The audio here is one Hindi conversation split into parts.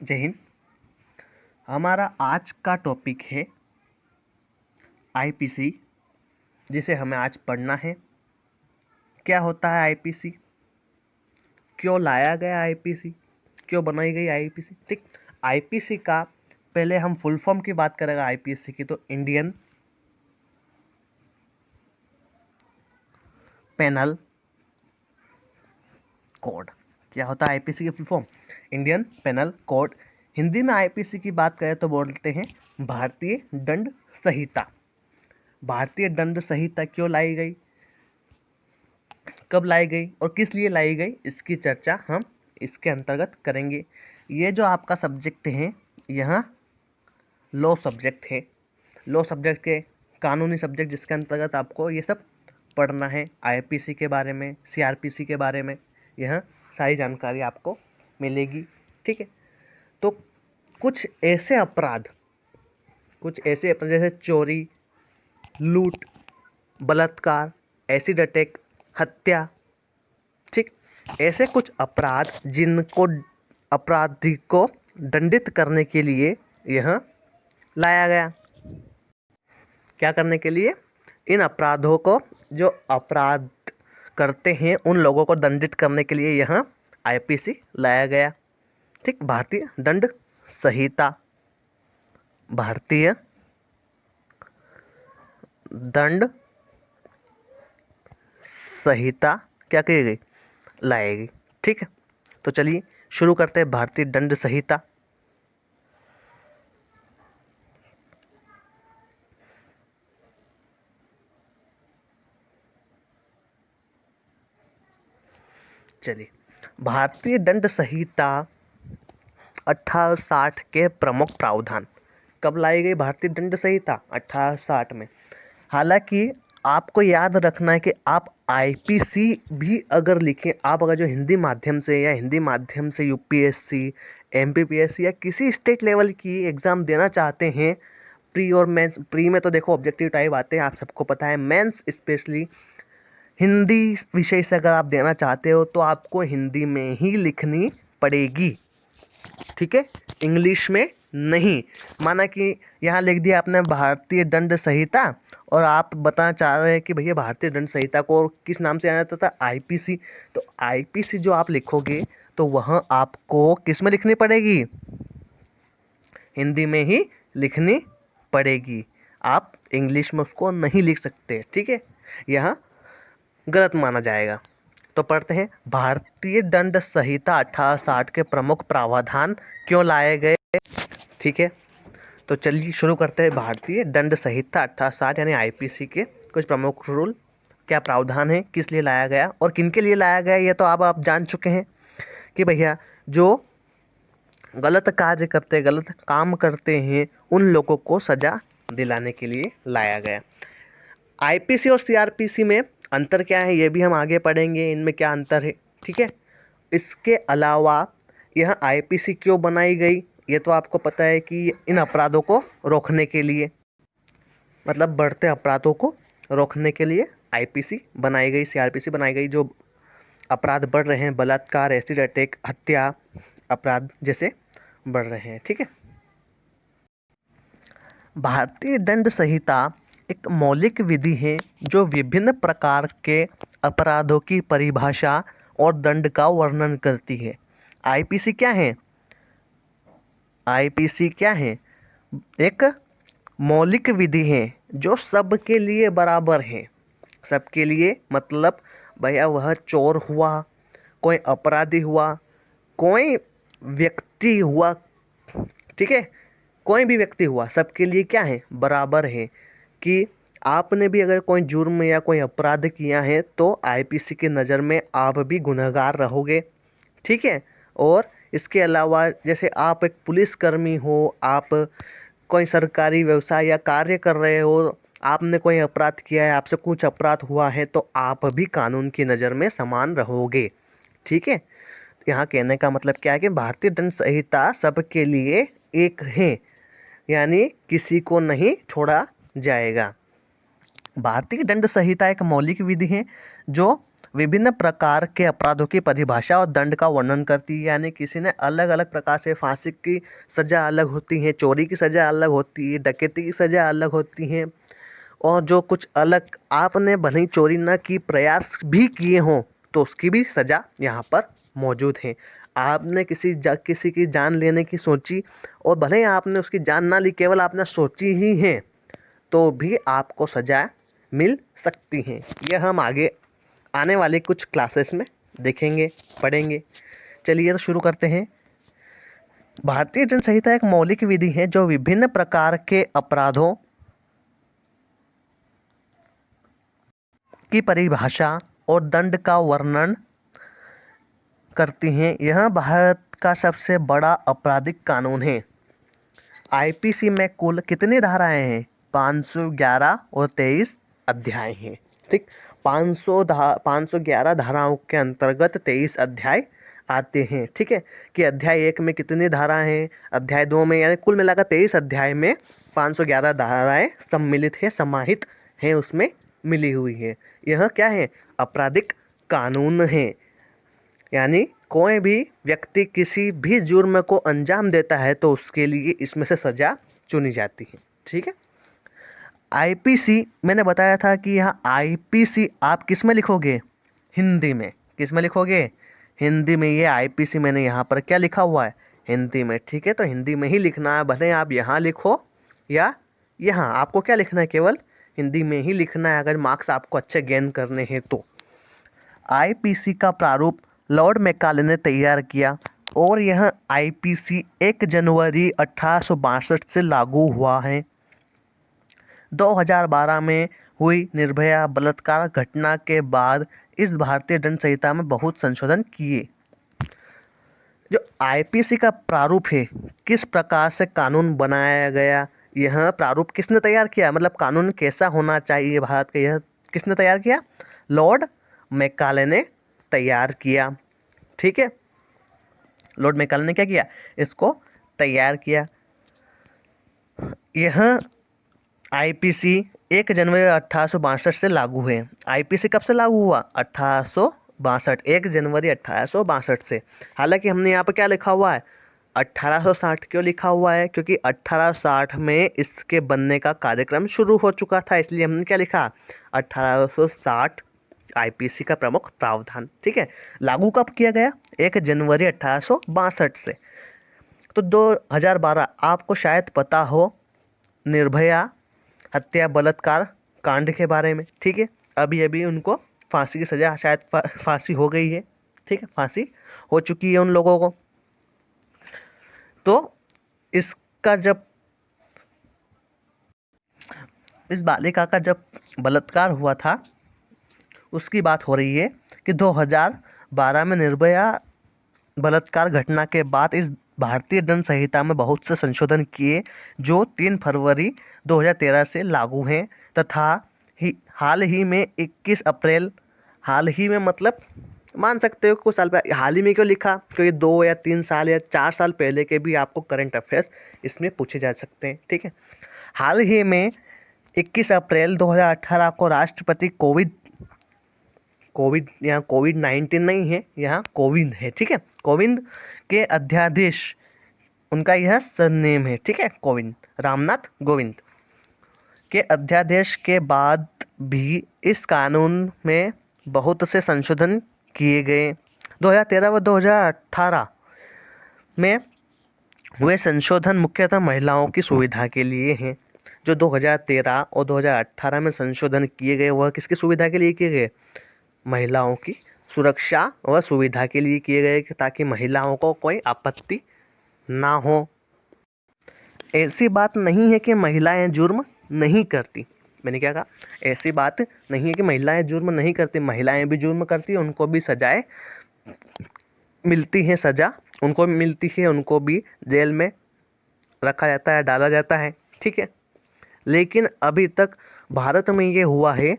जय हिंद। हमारा आज का टॉपिक है आईपीसी, जिसे हमें आज पढ़ना है। क्या होता है आईपीसी, क्यों लाया गया आईपीसी, क्यों बनाई गई आईपीसी। ठीक, आईपीसी का पहले हम फुल फॉर्म की बात करेंगे आईपीसी की, तो इंडियन पेनल कोड। क्या होता है आईपीसी की full form? Indian Penal Code. Hindi में आईपीसी की बात करें तो बोलते हैं भारतीय दंड संहिता। भारतीय दंड संहिता क्यों लाई गई, कब लाई गई और किस लिए लाई गई, इसकी चर्चा हम इसके अंतर्गत करेंगे। ये जो आपका सब्जेक्ट है, यहाँ लॉ सब्जेक्ट है। लॉ सब्जेक्ट के कानूनी सब्जेक्ट, जिसके अंतर्गत आपको ये सब पढ़ना है। आईपीसी के बारे में, सीआरपीसी के बारे में, यह सारी जानकारी आपको मिलेगी। ठीक है, तो कुछ ऐसे अपराध जैसे चोरी, लूट, बलात्कार, एसिड अटैक, हत्या, ठीक, ऐसे कुछ अपराध जिनको अपराधी को दंडित करने के लिए यह लाया गया। क्या करने के लिए? इन अपराधों को, जो अपराध करते हैं उन लोगों को दंडित करने के लिए यह आईपीसी लाया गया। ठीक, भारतीय दंड संहिता, भारतीय दंड संहिता क्या की गई, लाएगी। ठीक है, तो चलिए शुरू करते हैं भारतीय दंड संहिता। चलिए, भारतीय दंड संहिता 1860 के प्रमुख प्रावधान। कब लाई गई भारतीय दंड संहिता? 1860 में। हालांकि आपको याद रखना है कि आप आईपीसी भी अगर लिखें, आप अगर जो हिंदी माध्यम से यूपीएससी, एमपीपीएससी या किसी स्टेट लेवल की एग्जाम देना चाहते हैं, प्री और मेंस। प्री में तो देखो ऑब्जेक्टिव टाइप आते हैं, आप सबको पता है। मेंस स्पेशली हिंदी विषय से अगर आप देना चाहते हो तो आपको हिंदी में ही लिखनी पड़ेगी। ठीक है, इंग्लिश में नहीं। माना कि यहाँ लिख दिया आपने भारतीय दंड संहिता, और आप बताना चाह रहे हैं कि भैया भारतीय दंड संहिता को किस नाम से जाना जाता था? आईपीसी। तो आईपीसी जो आप लिखोगे तो वह आपको किस में लिखनी पड़ेगी? हिंदी में ही लिखनी पड़ेगी। आप इंग्लिश में उसको नहीं लिख सकते। ठीक है, यह गलत माना जाएगा। तो पढ़ते हैं भारतीय दंड संहिता 1860 के प्रमुख प्रावधान क्यों लाए गए। ठीक है, तो चलिए शुरू करते हैं भारतीय दंड संहिता 1860 यानी आईपीसी के कुछ प्रमुख रूल, क्या प्रावधान है, किस लिए लाया गया और किन के लिए लाया गया। ये तो आप जान चुके हैं कि भैया जो गलत कार्य करते, गलत काम करते हैं, उन लोगों को सजा दिलाने के लिए लाया गया। आईपीसी और सीआरपीसी में अंतर क्या है, ये भी हम आगे पढ़ेंगे, इनमें क्या अंतर है। ठीक है, इसके अलावा यह आईपीसी क्यों बनाई गई, ये तो आपको पता है कि इन अपराधों को रोकने के लिए, मतलब बढ़ते अपराधों को रोकने के लिए आईपीसी बनाई गई, सीआरपीसी बनाई गई। जो अपराध बढ़ रहे हैं, बलात्कार, एसिड अटैक, हत्या अपराध जैसे बढ़ रहे हैं। ठीक है, भारतीय दंड संहिता एक मौलिक विधि है जो विभिन्न प्रकार के अपराधों की परिभाषा और दंड का वर्णन करती है। आईपीसी क्या है? आईपीसी क्या है? एक मौलिक विधि है जो सबके लिए बराबर है। सबके लिए मतलब भैया वह चोर हुआ, कोई अपराधी हुआ, कोई व्यक्ति हुआ, ठीक है, कोई भी व्यक्ति हुआ, सबके लिए क्या है? बराबर है। कि आपने भी अगर कोई जुर्म या कोई अपराध किया है तो आईपीसी की नज़र में आप भी गुनहगार रहोगे। ठीक है, और इसके अलावा जैसे आप एक पुलिसकर्मी हो, आप कोई सरकारी व्यवसाय या कार्य कर रहे हो, आपने कोई अपराध किया है, आपसे कुछ अपराध हुआ है, तो आप भी कानून की नज़र में समान रहोगे। ठीक है, यहाँ कहने का मतलब क्या है कि भारतीय दंड संहिता सबके लिए एक है, यानी किसी को नहीं छोड़ा जाएगा। भारतीय दंड संहिता एक मौलिक विधि है जो विभिन्न प्रकार के अपराधों की परिभाषा और दंड का वर्णन करती है। यानी किसी ने अलग अलग प्रकार से, फांसी की सजा अलग होती है, चोरी की सजा अलग होती है, डकैती की सजा अलग होती है, और जो कुछ अलग, आपने भले ही चोरी न की प्रयास भी किए हों तो उसकी भी सजा यहाँ पर मौजूद है। आपने किसी की जान लेने की सोची और भले ही आपने उसकी जान ना ली, केवल आपने सोची ही है, तो भी आपको सजा मिल सकती है। यह हम आगे आने वाले कुछ क्लासेस में देखेंगे, पढ़ेंगे। चलिए तो शुरू करते हैं। भारतीय दंड संहिता एक मौलिक विधि है जो विभिन्न प्रकार के अपराधों की परिभाषा और दंड का वर्णन करती हैं। यह भारत का सबसे बड़ा आपराधिक कानून है। आईपीसी में कुल कितनी धाराएं हैं? 511 और 23 अध्याय हैं। ठीक, 511 धाराओं के अंतर्गत 23 अध्याय आते हैं। ठीक है, कि अध्याय 1 में कितनी धाराएं हैं, अध्याय 2 में, यानी कुल मिलाकर 23 अध्याय में 511 धाराएं सम्मिलित है, समाहित हैं, उसमें मिली हुई है। यह क्या है? आपराधिक कानून है। यानी कोई भी व्यक्ति किसी भी जुर्म को अंजाम देता है तो उसके लिए इसमें से सजा चुनी जाती है। ठीक है, आईपीसी मैंने बताया था कि यहाँ आईपीसी आप किस में लिखोगे? हिंदी में। किस में लिखोगे? हिंदी में। ये आईपीसी मैंने यहाँ पर क्या लिखा हुआ है? हिंदी में। ठीक है, तो हिंदी में ही लिखना है, भले आप यहाँ लिखो या यहाँ, आपको क्या लिखना है? केवल हिंदी में ही लिखना है, अगर मार्क्स आपको अच्छे गेन करने हैं तो। आईपीसी का प्रारूप लॉर्ड मैकाले ने तैयार किया और यह आईपीसी 1 जनवरी 1862 से लागू हुआ है। 2012 में हुई निर्भया बलात्कार घटना के बाद इस भारतीय दंड संहिता में बहुत संशोधन किए। जो आईपीसी का प्रारूप है, किस प्रकार से कानून बनाया गया, यह प्रारूप किसने तैयार किया, मतलब कानून कैसा होना चाहिए भारत का, यह किसने तैयार किया? लॉर्ड मैकाले ने तैयार किया। ठीक है, लॉर्ड मैकाले ने क्या किया? इसको तैयार किया। यह आईपीसी 1 जनवरी 1862 से लागू है। आईपीसी कब से लागू हुआ? 1862, 1 जनवरी 1862 से। हालांकि हमने यहाँ पर क्या लिखा हुआ है? 1860 क्यों लिखा हुआ है? क्योंकि 1860 में इसके बनने का कार्यक्रम शुरू हो चुका था, इसलिए हमने क्या लिखा? 1860 आईपीसी का प्रमुख प्रावधान। ठीक है, लागू कब किया गया? 1 जनवरी 1862 से। तो 2012 आपको शायद पता हो निर्भया हत्या बलात्कार कांड के बारे में। ठीक है, अभी अभी उनको फांसी की सजा, शायद फांसी हो गई है। ठीक है, फांसी हो चुकी है उन लोगों को। तो इसका जब, इस बालिका का जब बलात्कार हुआ था उसकी बात हो रही है कि 2012 में निर्भया बलात्कार घटना के बाद इस भारतीय दंड संहिता में बहुत से संशोधन किए जो 3 फरवरी 2013 से लागू हैं तथा हाल ही में 21 अप्रैल, हाल ही में मतलब मान सकते हो कुछ साल पहले। हाल ही में क्यों लिखा? क्योंकि 2 या 3 साल या 4 साल पहले के भी आपको करंट अफेयर्स इसमें पूछे जा सकते हैं। ठीक है, हाल ही में 21 अप्रैल 2018 को राष्ट्रपति यहाँ कोविड-19 नहीं है, यहाँ कोविंद है। ठीक है, कोविंद के अध्यादेश, उनका यह सरनेम है। ठीक है, कोविंद, रामनाथ कोविंद के अध्यादेश के बाद भी इस कानून में बहुत से संशोधन किए गए। 2013 व 2018 में हुए संशोधन मुख्यतः महिलाओं की सुविधा के लिए हैं। जो 2013 और 2018 में संशोधन किए गए वह किसकी सुविधा के लिए किए गए? महिलाओं की सुरक्षा व सुविधा के लिए किए गए, ताकि महिलाओं को कोई आपत्ति ना हो। ऐसी बात नहीं है कि महिलाएं जुर्म नहीं करती। मैंने क्या कहा? ऐसी बात नहीं है कि महिलाएं जुर्म नहीं करती, महिलाएं भी जुर्म करती हैं, उनको भी सजाएं मिलती हैं, सजा उनको भी मिलती है, उनको भी जेल में रखा जाता है, डाला जाता है। ठीक है, लेकिन अभी तक भारत में ये हुआ है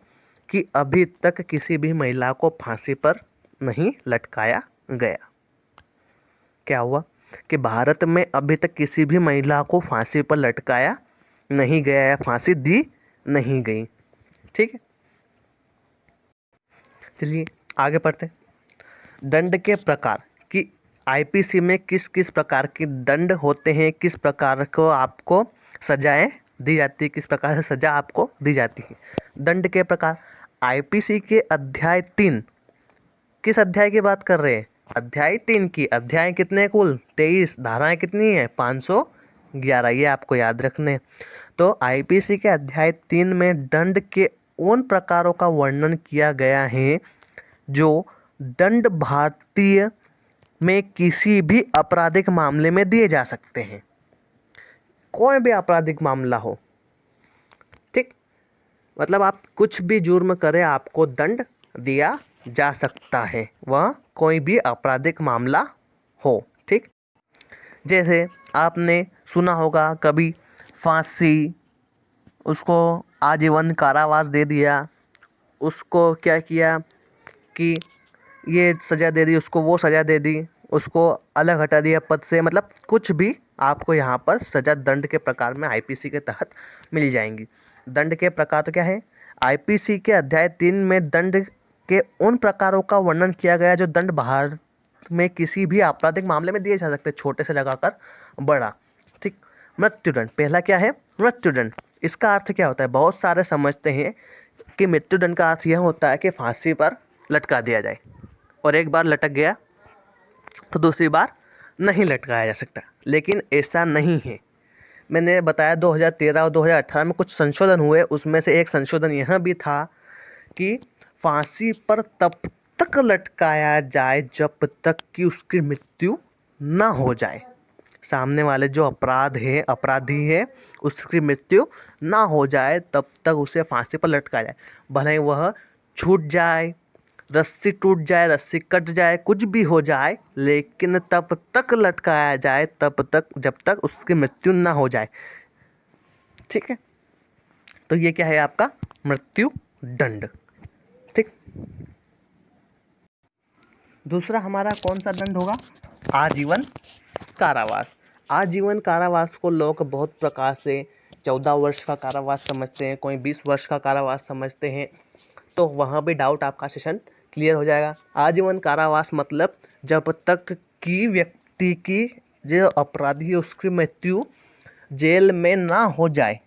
कि अभी तक किसी भी महिला को फांसी पर नहीं लटकाया गया। क्या हुआ कि भारत में अभी तक किसी भी महिला को फांसी पर लटकाया नहीं गया या फांसी दी नहीं गई। ठीक है, चलिए आगे पढ़ते हैं। दंड के प्रकार कि आईपीसी में किस किस प्रकार के दंड होते हैं, किस प्रकार को आपको सजाएं दी जाती है, किस प्रकार से सजा आपको दी जाती है। दंड के प्रकार आईपीसी के अध्याय 3, किस अध्याय की बात कर रहे हैं? अध्याय 3 की। अध्याय कितने? कुल 23। धाराएं कितनी है? 511। ये आपको याद रखने हैं। तो आईपीसी के अध्याय 3 में दंड के उन प्रकारों का वर्णन किया गया है जो दंड भारतीय में किसी भी आपराधिक मामले में दिए जा सकते हैं। कोई भी आपराधिक मामला हो, ठीक, मतलब आप कुछ भी जुर्म करें आपको दंड दिया जा सकता है, वह कोई भी आपराधिक मामला हो, ठीक। जैसे आपने सुना होगा कभी फांसी, उसको आजीवन कारावास दे दिया, उसको क्या किया कि ये सजा दे दी, उसको वो सजा दे दी, उसको अलग हटा दिया पद से, मतलब कुछ भी आपको यहाँ पर सजा दंड के प्रकार में आईपीसी के तहत मिल जाएंगी। दंड के प्रकार तो क्या है? आईपीसी के अध्याय 3 में दंड के उन प्रकारों का वर्णन किया गया जो दंड भारत में किसी भी आपराधिक मामले में दिए जा सकते, छोटे से लगाकर बड़ा, ठीक। मृत्युदंड, पहला क्या है? मृत्युदंड। इसका अर्थ क्या होता है? बहुत सारे समझते हैं कि मृत्युदंड का अर्थ यह होता है कि फांसी पर लटका दिया जाए, और एक बार लटक गया तो दूसरी बार नहीं लटकाया जा सकता, लेकिन ऐसा नहीं है। मैंने बताया 2013 और 2018 में कुछ संशोधन हुए, उसमें से एक संशोधन यह भी था कि फांसी पर तब तक लटकाया जाए जब तक कि उसकी मृत्यु ना हो जाए। सामने वाले जो अपराधी है, उसकी मृत्यु ना हो जाए तब तक उसे फांसी पर लटकाया जाए। भले ही वह छूट जाए, रस्सी टूट जाए, रस्सी कट जाए, कुछ भी हो जाए, लेकिन तब तक लटकाया जाए, तब तक जब तक उसकी मृत्यु ना हो जाए, ठीक है। तो ये क्या है? आपका मृत्यु दंड, ठीक। दूसरा हमारा कौन सा दंड होगा? आजीवन कारावास। आजीवन कारावास को लोग बहुत प्रकार से 14 वर्ष का कारावास समझते हैं, कोई 20 वर्ष का कारावास समझते हैं, तो वहाँ भी डाउट आपका सेशन क्लियर हो जाएगा। आजीवन कारावास मतलब जब तक कि व्यक्ति की, जो अपराधी है, उसकी मृत्यु जेल में ना हो जाए,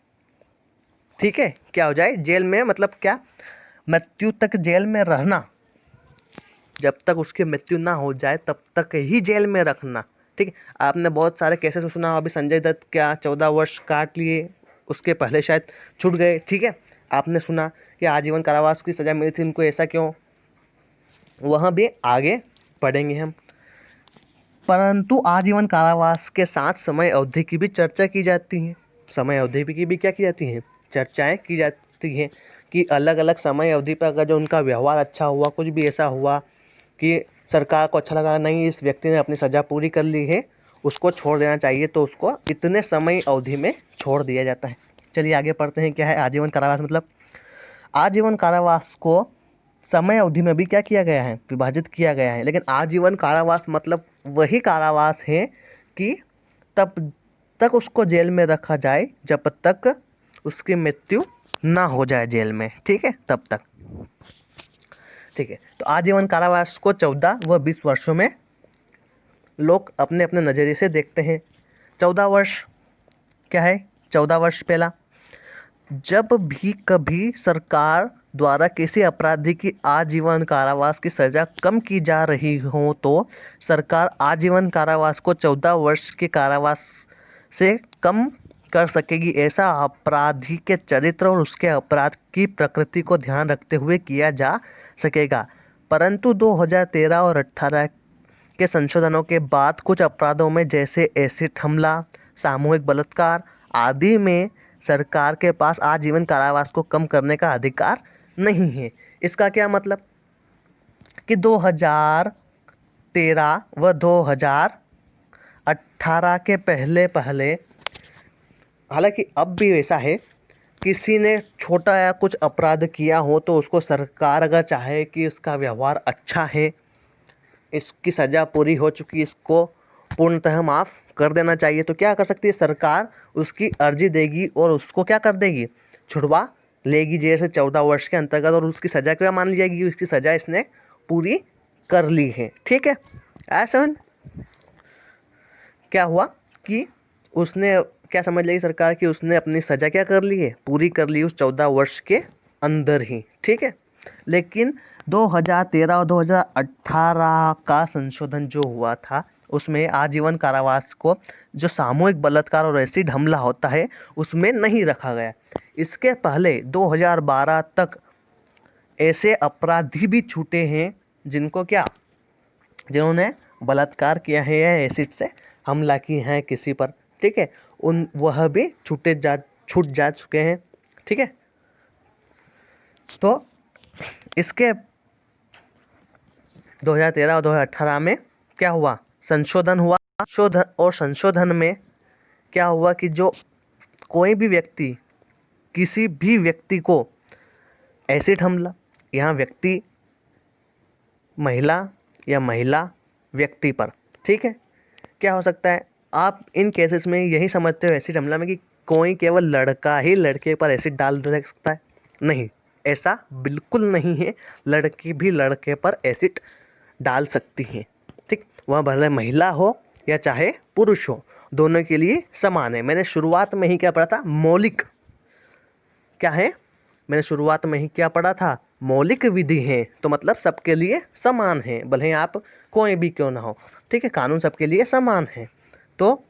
ठीक है। क्या हो जाए? जेल में, मतलब क्या? मृत्यु तक जेल में रहना, जब तक उसकी मृत्यु ना हो जाए तब तक ही जेल में रखना, ठीक। आपने बहुत सारे केसेस में सुना, अभी संजय दत्त क्या 14 वर्ष काट लिए, उसके पहले शायद छूट गए, ठीक है। आपने सुना कि आजीवन कारावास की सजा मिली थी उनको, ऐसा क्यों? वहाँ भी आगे पढ़ेंगे हम। परंतु आजीवन कारावास के साथ समय अवधि की भी चर्चा की जाती है। समय अवधि की भी क्या की जाती है? चर्चाएं की जाती हैं कि अलग अलग समय अवधि पर अगर जो उनका व्यवहार अच्छा हुआ, कुछ भी ऐसा हुआ कि सरकार को अच्छा लगा, नहीं इस व्यक्ति ने अपनी सजा पूरी कर ली है, उसको छोड़ देना चाहिए, तो उसको इतने समय अवधि में छोड़ दिया जाता है। चलिए आगे पढ़ते हैं। क्या है आजीवन कारावास? मतलब आजीवन कारावास को समय अवधि में भी क्या किया गया है? विभाजित किया गया है। लेकिन आजीवन कारावास मतलब वही कारावास है कि तब तक उसको जेल में रखा जाए जब तक उसकी मृत्यु ना हो जाए जेल में, ठीक है, तब तक, ठीक है। तो आजीवन कारावास को 14 व 20 वर्षों में लोग अपने अपने नजरिए से देखते हैं। 14 वर्ष क्या है? 14 वर्ष पहला, जब भी कभी सरकार द्वारा किसी अपराधी की आजीवन कारावास की सजा कम की जा रही हो तो सरकार आजीवन कारावास को 14 वर्ष के कारावास से कम कर सकेगी। ऐसा अपराधी के चरित्र और उसके अपराध की प्रकृति को ध्यान रखते हुए किया जा सकेगा। परंतु 2013 और 18 के संशोधनों के बाद कुछ अपराधों में, जैसे एसिड हमला, सामूहिक बलात्कार आदि में, सरकार के पास आजीवन कारावास को कम करने का अधिकार नहीं है। इसका क्या मतलब? कि 2013 व 2018 के पहले पहले, हालांकि अब भी वैसा है, किसी ने छोटा या कुछ अपराध किया हो तो उसको सरकार अगर चाहे कि उसका व्यवहार अच्छा है, इसकी सजा पूरी हो चुकी, इसको पूर्णतः माफ कर देना चाहिए, तो क्या कर सकती है सरकार? उसकी अर्जी देगी और उसको क्या कर देगी? छुड़वा लेगी जेल से 14 वर्ष के अंतर्गत, और उसकी सजा क्या मान ली जाएगी? उसकी सजा इसने पूरी कर ली है। ठीक है, ऐसा क्या हुआ कि उसने क्या समझ ली सरकार कि उसने अपनी सजा क्या कर ली है, पूरी कर ली उस 14 वर्ष के अंदर ही। ठीक है, लेकिन 2013 और 2018 का संशोधन जो हुआ था उसमें आजीवन कारावास को जो सामूहिक बलात्कार और एसिड हमला होता है उसमें नहीं रखा गया। इसके पहले 2012 तक ऐसे अपराधी भी छूटे हैं जिनको क्या, जिन्होंने बलात्कार किया है या एसिड से हमला किया है किसी पर। ठीक है, वह भी छूट जा चुके हैं। ठीक है, तो इसके 2013 और 2018 में क्या हुआ, संशोधन हुआ। संशोधन में क्या हुआ कि जो कोई भी व्यक्ति किसी भी व्यक्ति को एसिड हमला, यहाँ व्यक्ति महिला या महिला व्यक्ति पर, ठीक है, क्या हो सकता है, आप इन केसेस में यही समझते हो एसिड हमला में कि कोई केवल लड़का ही लड़के पर एसिड डाल दे सकता है। नहीं, ऐसा बिल्कुल नहीं है। लड़की भी लड़के पर एसिड डाल सकती है। ठीक, वह भले महिला हो या चाहे पुरुष हो, दोनों के लिए समान है। मैंने शुरुआत में ही क्या पढ़ा था, मौलिक क्या है, मैंने शुरुआत में ही क्या पढ़ा था, मौलिक विधि है, तो मतलब सबके लिए समान है, भले आप कोई भी क्यों ना हो। ठीक है, कानून सबके लिए समान है। तो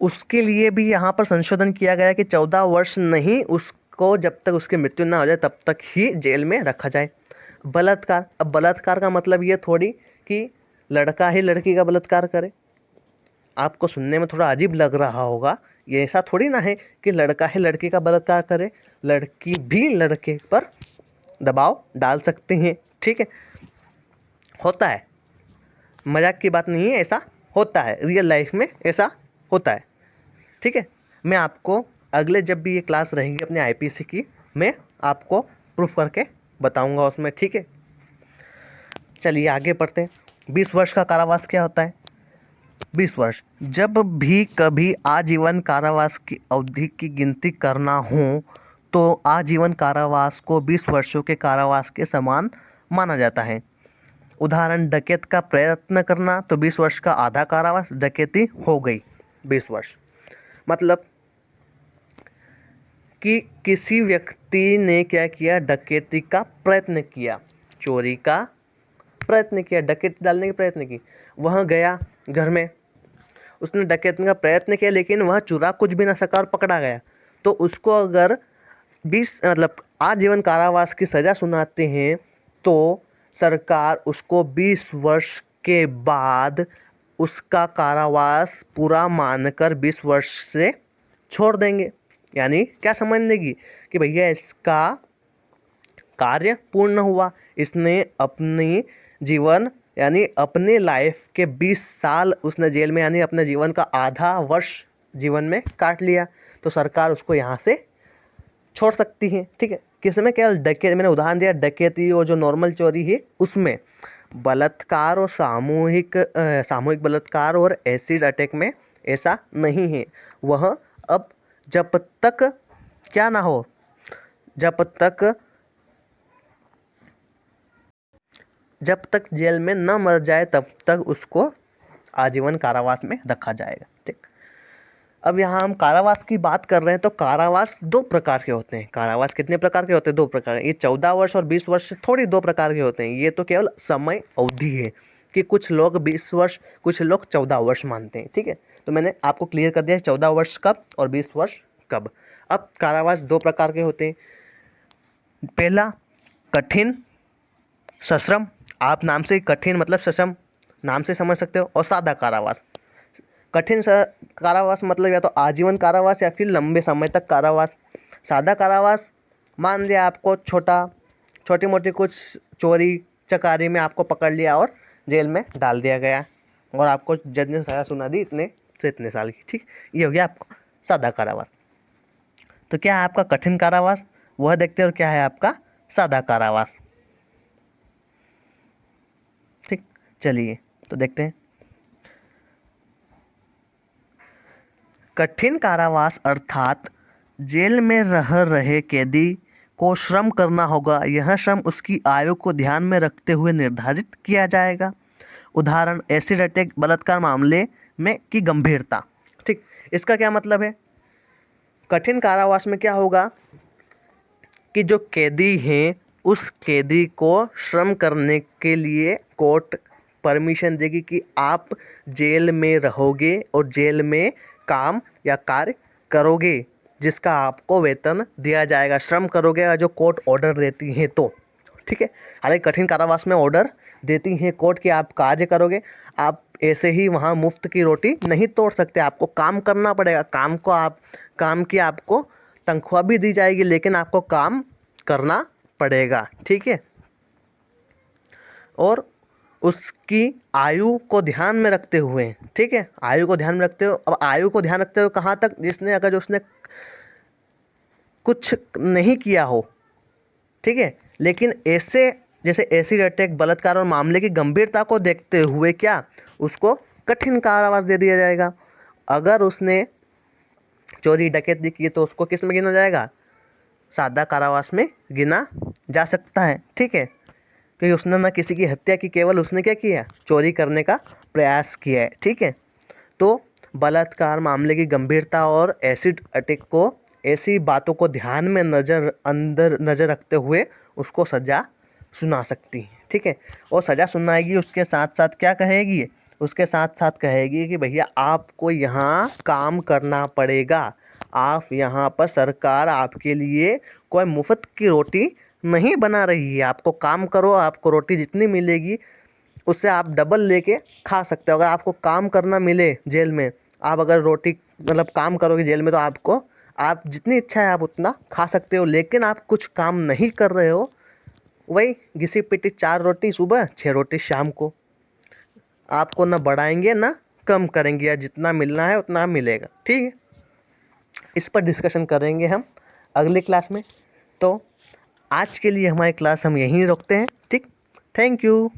उसके लिए भी यहाँ पर संशोधन किया गया कि 14 वर्ष नहीं, उसको जब तक उसकी मृत्यु ना हो जाए तब तक ही जेल में रखा जाए। बलात्कार, अब बलात्कार का मतलब ये थोड़ी कि लड़का ही लड़की का बलात्कार करे। आपको सुनने में थोड़ा अजीब लग रहा होगा, ये ऐसा थोड़ी ना है कि लड़का ही लड़की का बलात्कार करे, लड़की भी लड़के पर दबाव डाल सकती हैं। ठीक है, होता है, मजाक की बात नहीं है, ऐसा होता है, रियल लाइफ में ऐसा होता है। ठीक है, मैं आपको अगले जब भी ये क्लास रहेगी अपने आईपीसी की, मैं आपको प्रूफ करके बताऊंगा उसमें। ठीक है, चलिए आगे बढ़ते हैं। 20 वर्ष का कारावास क्या होता है। 20 वर्ष, जब भी कभी आजीवन कारावास की अवधि की गिनती करना हो तो आजीवन कारावास को 20 वर्षों के कारावास के समान माना जाता है। उदाहरण, डकैत का प्रयत्न करना तो 20 वर्ष का आधा कारावास, डकैती हो गई 20 वर्ष। मतलब कि किसी व्यक्ति ने क्या किया, डकैती का प्रयत्न किया, चोरी का प्रयत्न किया, डकैती डालने की प्रयत्न की, वह गया घर में, उसने डकैती का प्रयत्न किया लेकिन वह चुरा कुछ भी ना सका और पकड़ा गया, तो उसको अगर 20 मतलब आजीवन कारावास की सजा सुनाते हैं तो सरकार उसको 20 वर्ष के बाद उसका कारावास पूरा मानकर 20 वर्ष से छोड़ देंगे। यानी क्या समझ लेगी कि भैया इसका कार्य पूर्ण हुआ, इसने अपनी जीवन यानी अपने लाइफ के 20 साल उसने जेल में यानी अपने जीवन का आधा वर्ष जीवन में काट लिया, तो सरकार उसको यहाँ से छोड़ सकती है। ठीक है, किसमें, केवल डकैती, मैंने उदाहरण दिया डकैती और जो नॉर्मल चोरी है उसमें। बलात्कार और सामूहिक बलात्कार और एसिड अटैक में ऐसा नहीं है। वह अब जब तक क्या ना हो, जब तक जेल में न मर जाए तब तक उसको आजीवन कारावास में रखा जाएगा। ठीक, अब यहाँ हम कारावास की बात कर रहे हैं तो कारावास 2 प्रकार के होते हैं। कारावास कितने प्रकार के होते हैं, 2 प्रकार। ये 14 वर्ष और 20 वर्ष थोड़ी 2 प्रकार के होते हैं। ये तो केवल समय अवधि है कि कुछ लोग 20 वर्ष, कुछ लोग 14 वर्ष मानते हैं। ठीक है, तो मैंने आपको क्लियर कर दिया 14 वर्ष कब और 20 वर्ष कब। अब कारावास 2 प्रकार के होते हैं। पहला, कठिन सश्रम, आप नाम से कठिन मतलब सश्रम नाम से समझ सकते हो, और सादा कारावास। कठिन कारावास मतलब या तो आजीवन कारावास या फिर लंबे समय तक कारावास। सादा कारावास, मान लिया आपको छोटी मोटी कुछ चोरी चकारी में आपको पकड़ लिया और जेल में डाल दिया गया और आपको जज ने सजा सुना दी इतने से इतने साल की। ठीक, ये हो गया आपका सादा कारावास। तो क्या है आपका कठिन कारावास, वह देखते हैं, और क्या है आपका सादा कारावास। ठीक, चलिए तो देखते हैं। कठिन कारावास अर्थात जेल में रह रहे कैदी को श्रम करना होगा, यह श्रम उसकी आयु को ध्यान में रखते हुए निर्धारित किया जाएगा। उदाहरण एसिड अटैक बलात्कार मामले में की गंभीरता। ठीक, इसका क्या मतलब है? कठिन कारावास में क्या होगा कि जो कैदी हैं उस कैदी को श्रम करने के लिए कोर्ट परमिशन देगी कि आप जेल में रहोगे और जेल में काम या कार्य करोगे, जिसका आपको वेतन दिया जाएगा। श्रम करोगे अगर जो कोर्ट ऑर्डर देती हैं तो, ठीक है। हालांकि कठिन कारावास में ऑर्डर देती हैं कोर्ट कि आप कार्य करोगे, आप ऐसे ही वहाँ मुफ्त की रोटी नहीं तोड़ सकते, आपको काम करना पड़ेगा। काम की आपको तनख्वाह भी दी जाएगी, लेकिन आपको काम करना पड़ेगा, ठीक है। और उसकी आयु को ध्यान में रखते हुए, ठीक है, आयु को ध्यान में रखते हुए। अब आयु को ध्यान रखते हुए कहाँ तक? अगर उसने कुछ नहीं किया हो, ठीक है, लेकिन ऐसे जैसे एसिड अटैक बलात्कार और मामले की गंभीरता को देखते हुए क्या उसको कठिन कारावास दे दिया जाएगा। अगर उसने चोरी डकैती की तो उसको किस में गिना जाएगा? सादा कारावास में गिना जा सकता है, ठीक है, क्योंकि उसने ना किसी की हत्या की, केवल उसने क्या किया? चोरी करने का प्रयास किया है, ठीक है। तो बलात्कार मामले की गंभीरता और एसिड अटैक को ऐसी बातों को ध्यान में नज़र रखते हुए उसको सज़ा सुना सकती है, ठीक है। और सज़ा सुनाएगी, उसके साथ साथ क्या कहेगी? उसके साथ साथ कहेगी कि भैया आपको यहाँ काम करना पड़ेगा, आप यहाँ पर, सरकार आपके लिए कोई मुफ्त की रोटी नहीं बना रही है, आपको काम करो, आपको रोटी जितनी मिलेगी उससे आप डबल लेके खा सकते हो। अगर आपको काम करना मिले जेल में, आप अगर रोटी मतलब काम करोगे जेल में, तो आप जितनी इच्छा है आप उतना खा सकते हो। लेकिन आप कुछ काम नहीं कर रहे हो, वही घिसी पिटी 4 रोटी सुबह 6 रोटी शाम को, आपको ना बढ़ाएंगे ना कम करेंगे, या जितना मिलना है उतना मिलेगा, ठीक है। इस पर डिस्कशन करेंगे हम अगले क्लास में। तो आज के लिए हमारी क्लास हम यहीं रोकते हैं, ठीक। Thank you.